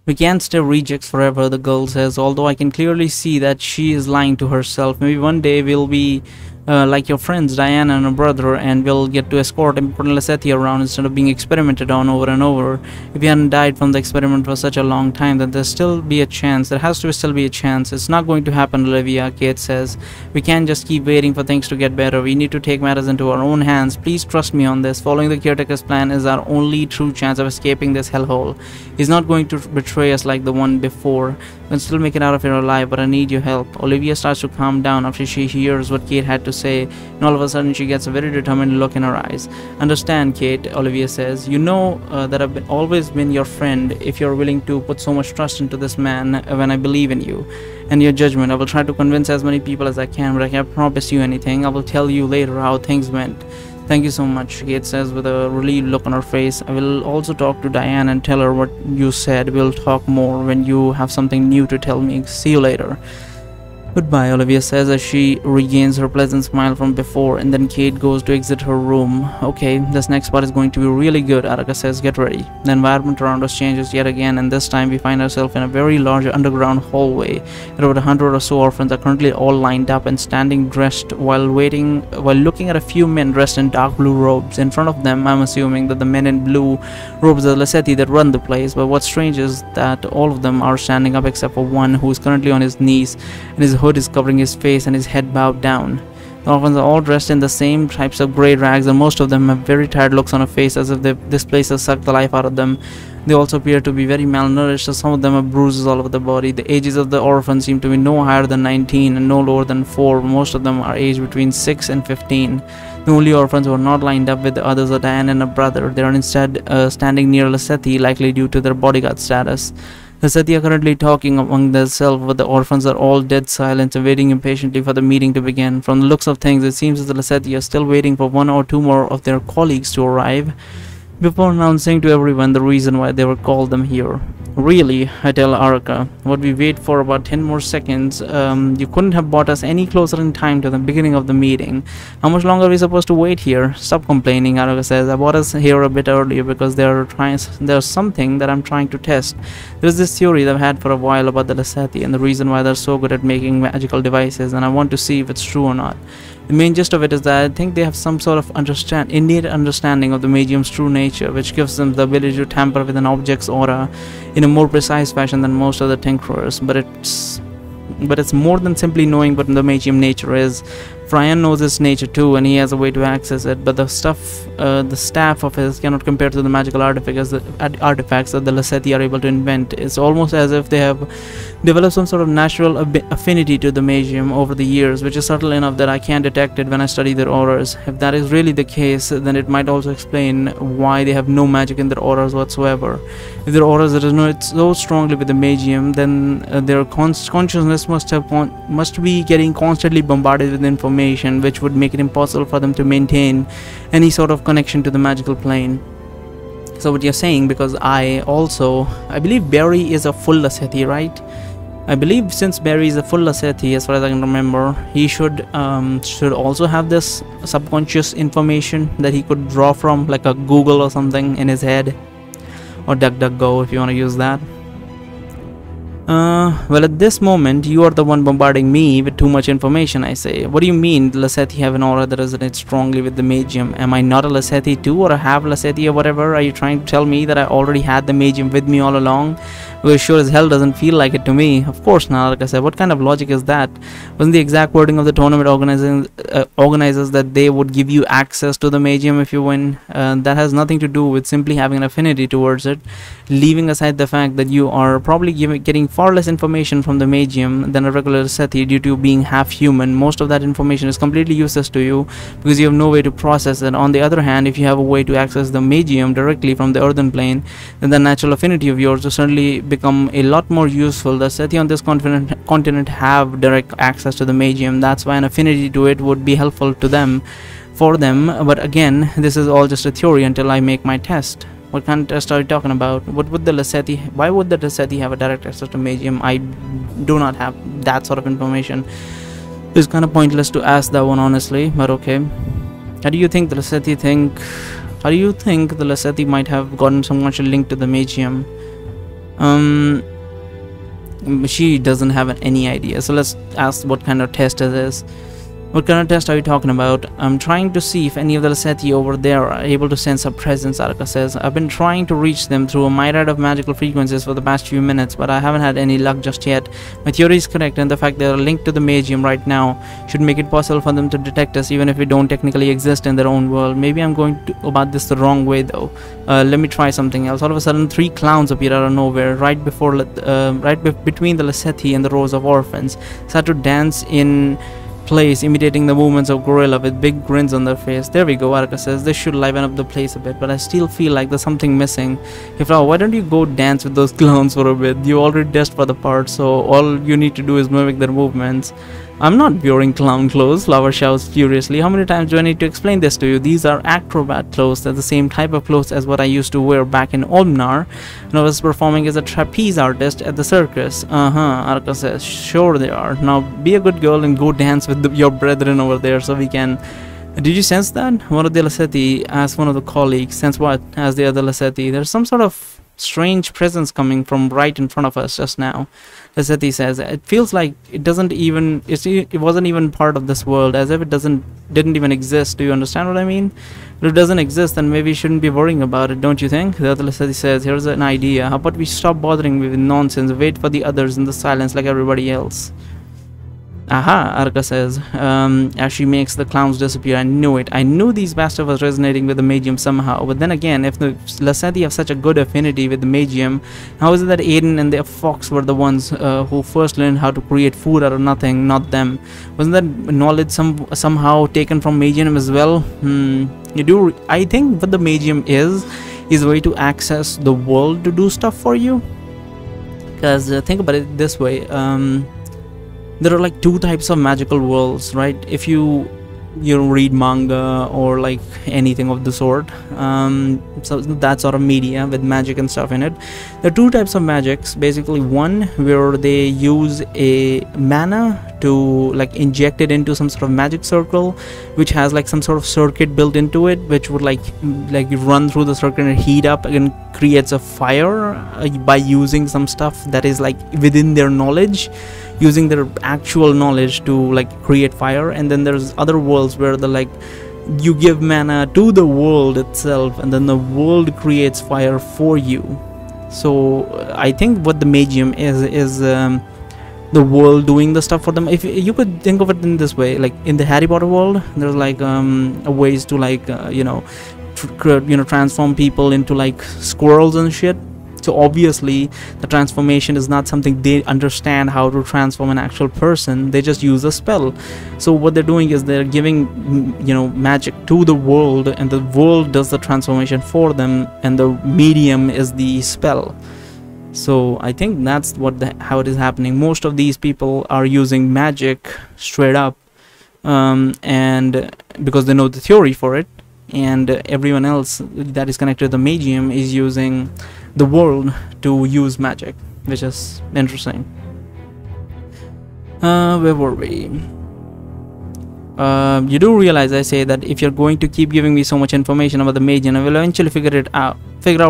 We can't stay rejects forever, the girl says, although I can clearly see that she is lying to herself. Maybe one day we'll be like your friends Diana and her brother, and we'll get to escort important Lasethi around instead of being experimented on over and over. If you hadn't died from the experiment for such a long time, then there's still be a chance. There has to still be a chance. It's not going to happen, Olivia, Kate says. We can't just keep waiting for things to get better. We need to take matters into our own hands. Please trust me on this. Following the caretaker's plan is our only true chance of escaping this hellhole. He's not going to betray us like the one before. We can still make it out of here alive, but I need your help. Olivia starts to calm down after she hears what Kate had to say, and all of a sudden she gets a very determined look in her eyes. Understand, Kate, Olivia says. You know that I've always been your friend if you're willing to put so much trust into this man when I believe in you and your judgment. I will try to convince as many people as I can, but I can't promise you anything. I will tell you later how things went. Thank you so much, Kate says with a relieved look on her face. I will also talk to Diane and tell her what you said. We'll talk more when you have something new to tell me. See you later. Goodbye, Olivia says as she regains her pleasant smile from before, and then Kate goes to exit her room. Okay, this next part is going to be really good, Araka says. Get ready. The environment around us changes yet again, and this time we find ourselves in a very large underground hallway. About 100 or so orphans are currently all lined up and standing dressed while looking at a few men dressed in dark blue robes. In front of them, I'm assuming that the men in blue robes are the Lasethi that run the place, but what's strange is that all of them are standing up except for one who is currently on his knees, and his hood is covering his face and his head bowed down. The orphans are all dressed in the same types of grey rags, and most of them have very tired looks on their face, as if this place has sucked the life out of them. They also appear to be very malnourished, as some of them have bruises all over the body. The ages of the orphans seem to be no higher than 19 and no lower than 4. Most of them are aged between 6 and 15. The only orphans who are not lined up with the others are Diane and her brother. They are instead standing near Lasethi, likely due to their bodyguard status. The Lasethi are currently talking among themselves, but the orphans are all dead silent and waiting impatiently for the meeting to begin. From the looks of things, it seems that the Lasethi are still waiting for 1 or 2 more of their colleagues to arrive before announcing to everyone the reason why they were called them here. Really, I tell Araka, what we wait for about 10 more seconds. You couldn't have brought us any closer in time to the beginning of the meeting. How much longer are we supposed to wait here? Stop complaining, Araka says. I brought us here a bit earlier because there's something that I'm trying to test. There's this theory that I've had for a while about the Lasethi and the reason why they're so good at making magical devices, and I want to see if it's true or not. The main gist of it is that I think they have some sort of innate understanding of the Magium's true nature, which gives them the ability to tamper with an object's aura in a more precise fashion than most other tinkerers. But it's more than simply knowing what the Magium nature is. Brian knows its nature too, and he has a way to access it, but the staff of his cannot compare to the magical artifacts that the Lasethi are able to invent. It's almost as if they have developed some sort of natural affinity to the Magium over the years, which is subtle enough that I can't detect it when I study their auras. If that is really the case, then it might also explain why they have no magic in their auras whatsoever. If their auras resonate so strongly with the Magium, then their consciousness must be getting constantly bombarded with information, which would make it impossible for them to maintain any sort of connection to the magical plane. So what you're saying, because I believe Barry is a full Lasethi, right? I believe since Barry is a full Lasethi, as far as I can remember, he should also have this subconscious information that he could draw from, like a Google or something in his head, or DuckDuckGo if you want to use that. Well, at this moment, you are the one bombarding me with too much information, I say. What do you mean, the Lasethi have an aura that resonates strongly with the Magium? Am I not a Lasethi too, or I have Lasethi or whatever? Are you trying to tell me that I already had the Magium with me all along? Well, sure as hell doesn't feel like it to me. Of course not, like I said. What kind of logic is that? Wasn't the exact wording of the tournament organizers that they would give you access to the Magium if you win? That has nothing to do with simply having an affinity towards it, leaving aside the fact that you are probably getting far less information from the Magium than a regular Lasethi due to being half human. Most of that information is completely useless to you because you have no way to process it. On the other hand, if you have a way to access the Magium directly from the earthen plane, then the natural affinity of yours will certainly become a lot more useful. The Lasethi on this continent have direct access to the Magium. That's why an affinity to it would be helpful to them, but again, this is all just a theory until I make my test. What kind of test are you talking about? Why would the Lasethi have a direct access to Magium? I do not have that sort of information. It's kind of pointless to ask that one, honestly, but okay. How do you think the Lasethi might have gotten some much link to the Magium? Um, she doesn't have any idea. So let's ask what kind of test it is. What kind of test are you talking about? I'm trying to see if any of the Laseti over there are able to sense a presence, Arka says. I've been trying to reach them through a myriad of magical frequencies for the past few minutes, but I haven't had any luck just yet. My theory is correct, and the fact they are linked to the Magium right now should make it possible for them to detect us, even if we don't technically exist in their own world. Maybe I'm going about this the wrong way, though. Let me try something else. All of a sudden, 3 clowns appear out of nowhere, right between the Laseti and the rows of orphans. Start to dance in place, imitating the movements of gorilla with big grins on their face. There we go, Arka says. This should liven up the place a bit, but I still feel like there's something missing. If now, why don't you go dance with those clowns for a bit? You already dressed for the part, so all you need to do is mimic their movements. I'm not wearing clown clothes, Flower shouts furiously. How many times do I need to explain this to you? These are acrobat clothes. They're the same type of clothes as what I used to wear back in Olmnar when I was performing as a trapeze artist at the circus. Arka says. Sure they are. Now be a good girl and go dance with your brethren over there so we can... Did you sense that? One of the Laseti asked one of the colleagues. Sense what? Asked the other Laseti. There's some sort of strange presence coming from right in front of us just now. Laseti says, it feels like it wasn't even part of this world, as if it didn't even exist. Do you understand what I mean? If it doesn't exist, then maybe we shouldn't be worrying about it, don't you think? The other Laseti says, here's an idea. How about we stop bothering me with nonsense, wait for the others in the silence like everybody else? Aha, Arka says, as she makes the clowns disappear. I knew it. I knew these bastards was resonating with the Magium somehow. But then again, if the Laseti have such a good affinity with the Magium, how is it that Aiden and the Fox were the ones who first learned how to create food out of nothing, not them? Wasn't that knowledge somehow taken from Magium as well? I think what the Magium is a way to access the world to do stuff for you. Because think about it this way. There are like 2 types of magical worlds, right? If you read manga or like anything of the sort, so that sort of media with magic and stuff in it, there are 2 types of magics. Basically, one where they use a mana to like inject it into some sort of magic circle, which has like some sort of circuit built into it, which would like you run through the circuit and heat up and creates a fire by using some stuff that is like within their knowledge, using their actual knowledge to like create fire. And then there's other worlds where the like you give mana to the world itself and then the world creates fire for you. So I think what the Magium is the world doing the stuff for them. If you could think of it in this way, like in the Harry Potter world, there's like ways to like transform people into like squirrels and shit. So obviously the transformation is not something they understand how to transform an actual person. They just use a spell. So what they're doing is they're giving magic to the world, and the world does the transformation for them, and the medium is the spell. So I think that's how it is happening. Most of these people are using magic straight up, and because they know the theory for it, and everyone else that is connected to the Magium is using the world to use magic, which is interesting. Where were we? You do realize, I say, that if you're going to keep giving me so much information about the Magium, I will eventually figure out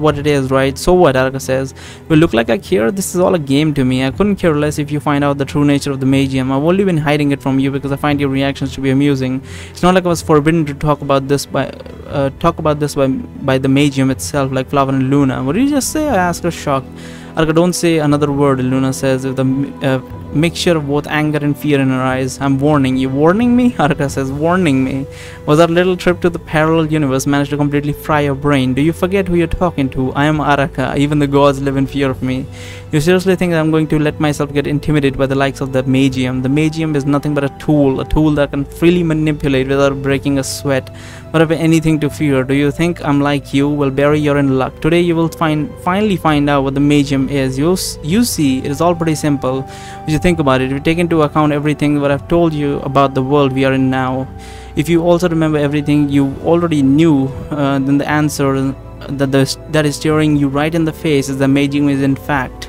what it is, right? So what? Arka says. Will look like I care? This is all a game to me. I couldn't care less if you find out the true nature of the Magium. I've only been hiding it from you because I find your reactions to be amusing. It's not like I was forbidden to talk about this by the Magium itself, like Flower and Luna. What did you just say? I asked her, shocked. Arka, don't say another word, Luna says, with a mixture of both anger and fear in her eyes. I'm warning you. Warning me? Arka says, warning me. Was our little trip to the parallel universe managed to completely fry your brain? Do you forget who you're talking to? I am Araka. Even the gods live in fear of me. You seriously think that I'm going to let myself get intimidated by the likes of the Magium? The Magium is nothing but a tool that can freely manipulate without breaking a sweat. But have anything to fear? Do you think I'm like you? Well, Barry, you're in luck. Today you will finally find out what the Magium is. You see, it is all pretty simple. If you think about it, if you take into account everything what I've told you about the world we are in now, if you also remember everything you already knew, then the answer that is staring you right in the face is the Magium is in fact,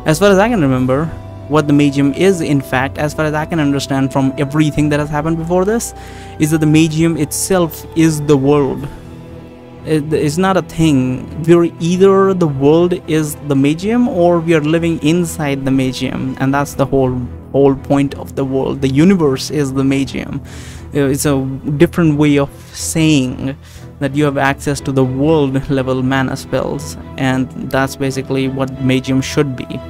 as far as I can remember, what the Magium is in fact, as far as I can understand from everything that has happened before this, is that the Magium itself is the world. It's not a thing. We're either the world is the Magium or we are living inside the Magium, and that's the whole point of the world. The universe is the Magium. It's a different way of saying that you have access to the world level mana spells, and that's basically what Magium should be.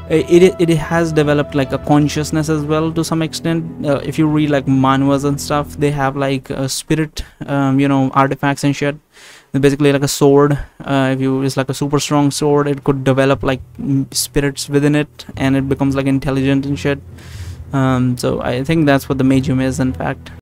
It has developed like a consciousness as well to some extent. If you read like manhwas and stuff, they have like spirit artifacts and shit. They're basically like a sword. If you it's like a super strong sword, it could develop like spirits within it, and it becomes like intelligent and shit. So I think that's what the Magium is, in fact.